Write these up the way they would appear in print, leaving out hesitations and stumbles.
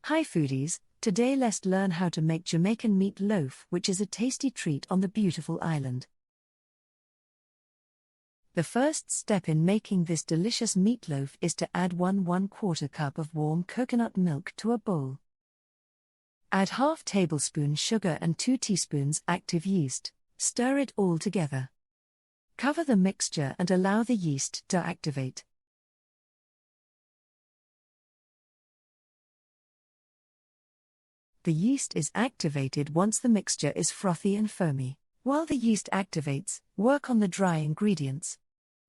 Hi foodies, today let's learn how to make Jamaican meatloaf, which is a tasty treat on the beautiful island. The first step in making this delicious meatloaf is to add 1/4 cup of warm coconut milk to a bowl. Add half tablespoon sugar and 2 teaspoons active yeast. Stir it all together. Cover the mixture and allow the yeast to activate. The yeast is activated once the mixture is frothy and foamy. While the yeast activates, work on the dry ingredients.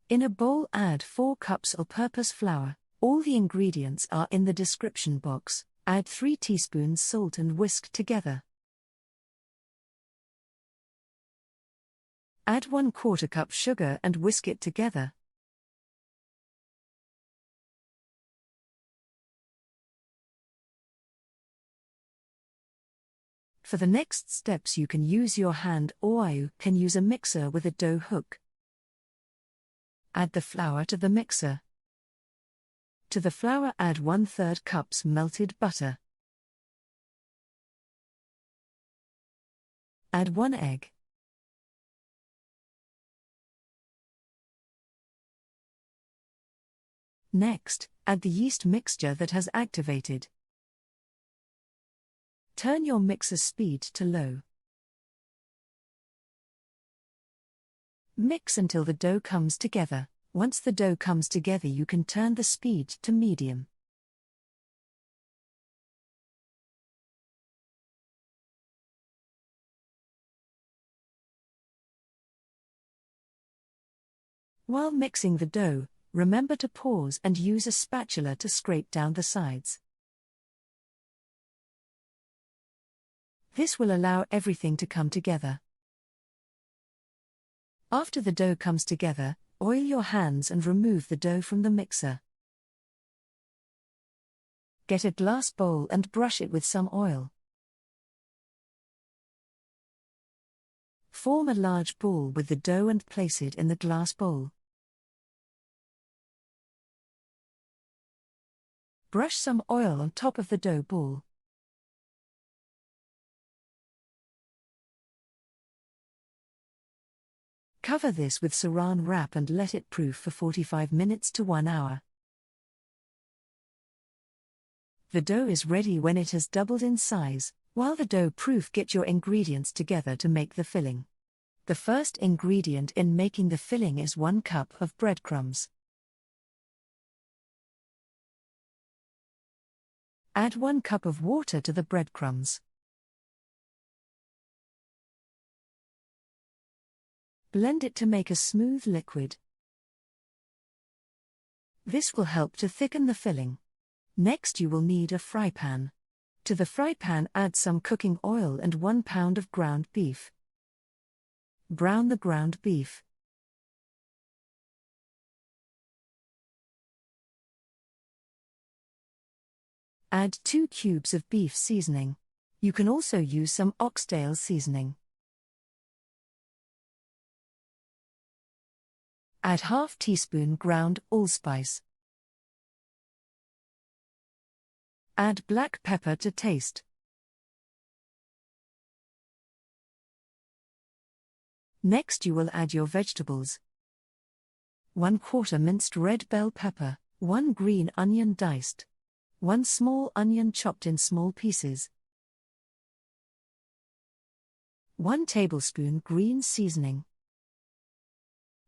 In a bowl, add 4 cups all-purpose flour. All the ingredients are in the description box. Add 3 teaspoons salt and whisk together. Add 1/4 cup sugar and whisk it together. For the next steps you can use your hand or you can use a mixer with a dough hook. Add the flour to the mixer. To the flour add 1/3 cups melted butter. Add 1 egg. Next, add the yeast mixture that has activated. Turn your mixer speed to low. Mix until the dough comes together. Once the dough comes together, you can turn the speed to medium. While mixing the dough, remember to pause and use a spatula to scrape down the sides. This will allow everything to come together. After the dough comes together, oil your hands and remove the dough from the mixer. Get a glass bowl and brush it with some oil. Form a large ball with the dough and place it in the glass bowl. Brush some oil on top of the dough ball. Cover this with saran wrap and let it proof for 45 minutes to 1 hour. The dough is ready when it has doubled in size. While the dough proof, get your ingredients together to make the filling. The first ingredient in making the filling is 1 cup of breadcrumbs. Add 1 cup of water to the breadcrumbs. Blend it to make a smooth liquid. This will help to thicken the filling. Next you will need a fry pan. To the fry pan add some cooking oil and 1 pound of ground beef. Brown the ground beef. Add 2 cubes of beef seasoning. You can also use some oxtail seasoning. Add half teaspoon ground allspice. Add black pepper to taste. Next you will add your vegetables. 1/4 minced red bell pepper, 1 green onion diced, 1 small onion chopped in small pieces, 1 tablespoon green seasoning.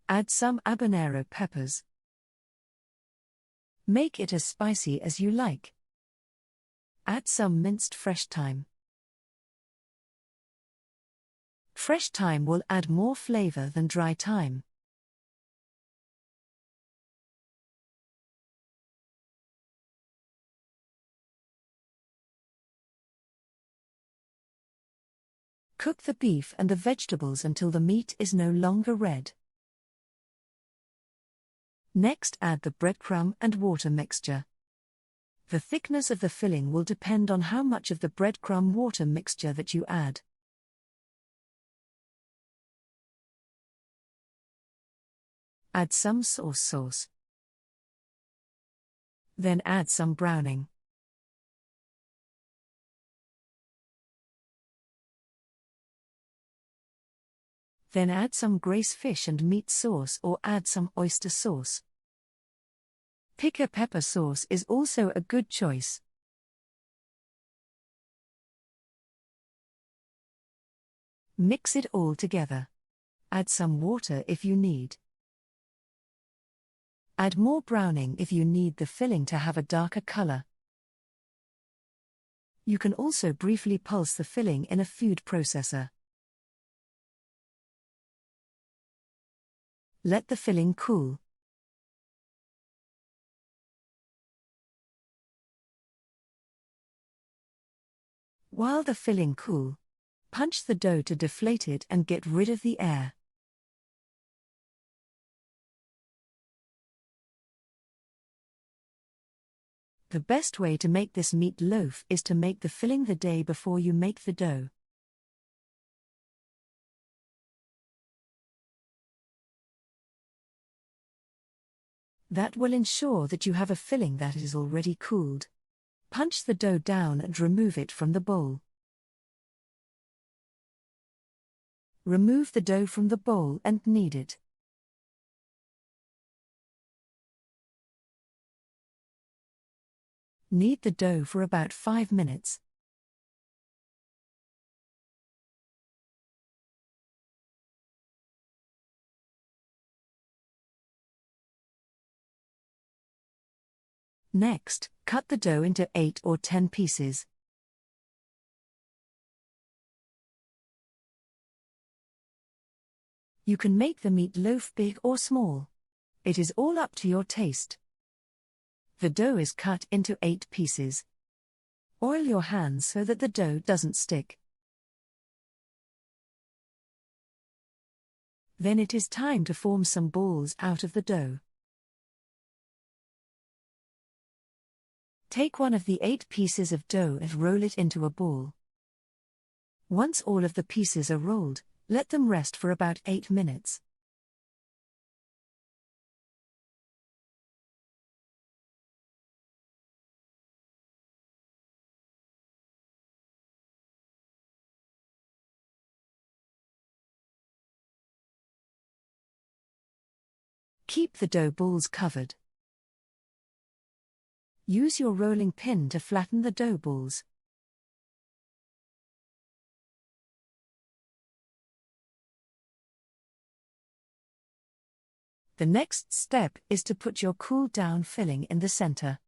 Add some habanero peppers. Make it as spicy as you like. Add some minced fresh thyme. Fresh thyme will add more flavor than dry thyme. Cook the beef and the vegetables until the meat is no longer red. Next add the breadcrumb and water mixture. The thickness of the filling will depend on how much of the breadcrumb water mixture that you add. Add some sauce. Then add some browning. Then add some grace fish and meat sauce or add some oyster sauce. Picker pepper sauce is also a good choice. Mix it all together. Add some water if you need. Add more browning if you need the filling to have a darker color. You can also briefly pulse the filling in a food processor. Let the filling cool. While the filling cool, punch the dough to deflate it and get rid of the air. The best way to make this meatloaf is to make the filling the day before you make the dough. That will ensure that you have a filling that is already cooled. Punch the dough down and remove it from the bowl. Remove the dough from the bowl and knead it. Knead the dough for about 5 minutes. Next, cut the dough into 8 or 10 pieces. You can make the meatloaf big or small. It is all up to your taste. The dough is cut into 8 pieces. Oil your hands so that the dough doesn't stick. Then it is time to form some balls out of the dough. Take one of the 8 pieces of dough and roll it into a ball. Once all of the pieces are rolled, let them rest for about 8 minutes. Keep the dough balls covered. Use your rolling pin to flatten the dough balls. The next step is to put your cooled down filling in the center.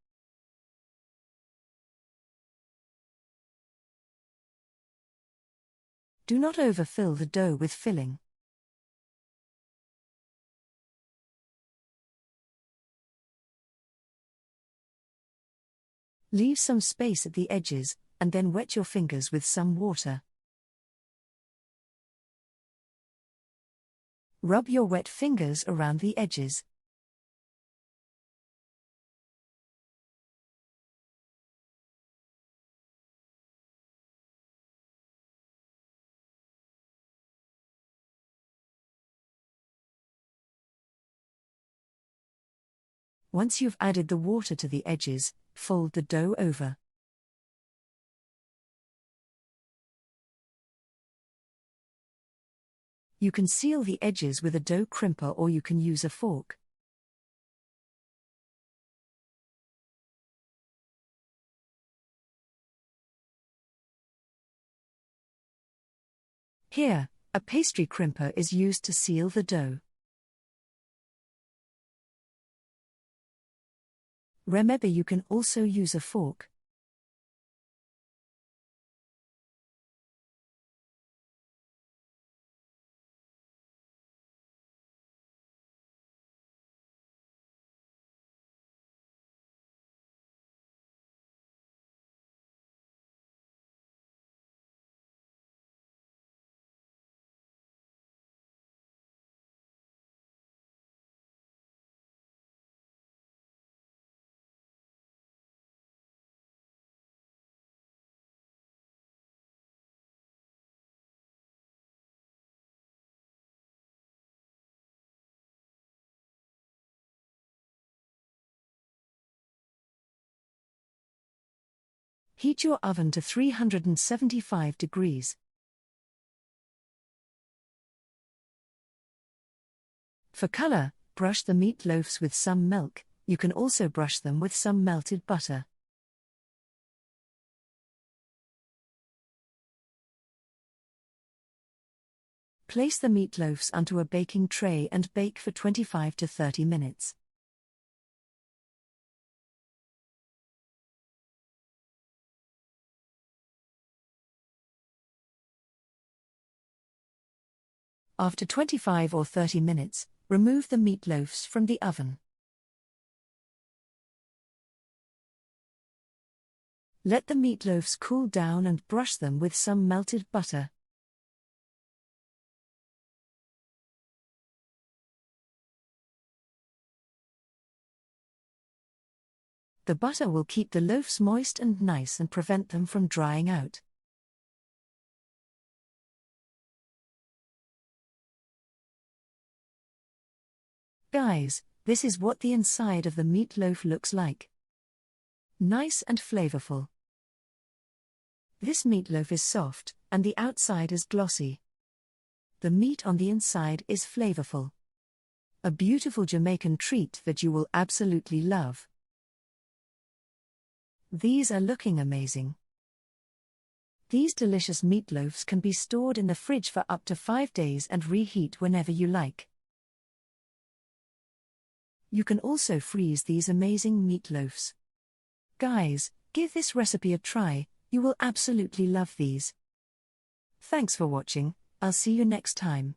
Do not overfill the dough with filling. Leave some space at the edges, and then wet your fingers with some water. Rub your wet fingers around the edges. Once you've added the water to the edges, fold the dough over. You can seal the edges with a dough crimper or you can use a fork. Here, a pastry crimper is used to seal the dough. Remember, you can also use a fork. Heat your oven to 375 degrees. For color, brush the meatloafs with some milk. You can also brush them with some melted butter. Place the meatloafs onto a baking tray and bake for 25 to 30 minutes. After 25 or 30 minutes, remove the meatloafs from the oven. Let the meatloafs cool down and brush them with some melted butter. The butter will keep the loaves moist and nice and prevent them from drying out. Guys, this is what the inside of the meatloaf looks like. Nice and flavorful. This meatloaf is soft, and the outside is glossy. The meat on the inside is flavorful. A beautiful Jamaican treat that you will absolutely love. These are looking amazing. These delicious meatloafs can be stored in the fridge for up to 5 days and reheat whenever you like. You can also freeze these amazing meatloafs. Guys, give this recipe a try, you will absolutely love these. Thanks for watching, I'll see you next time.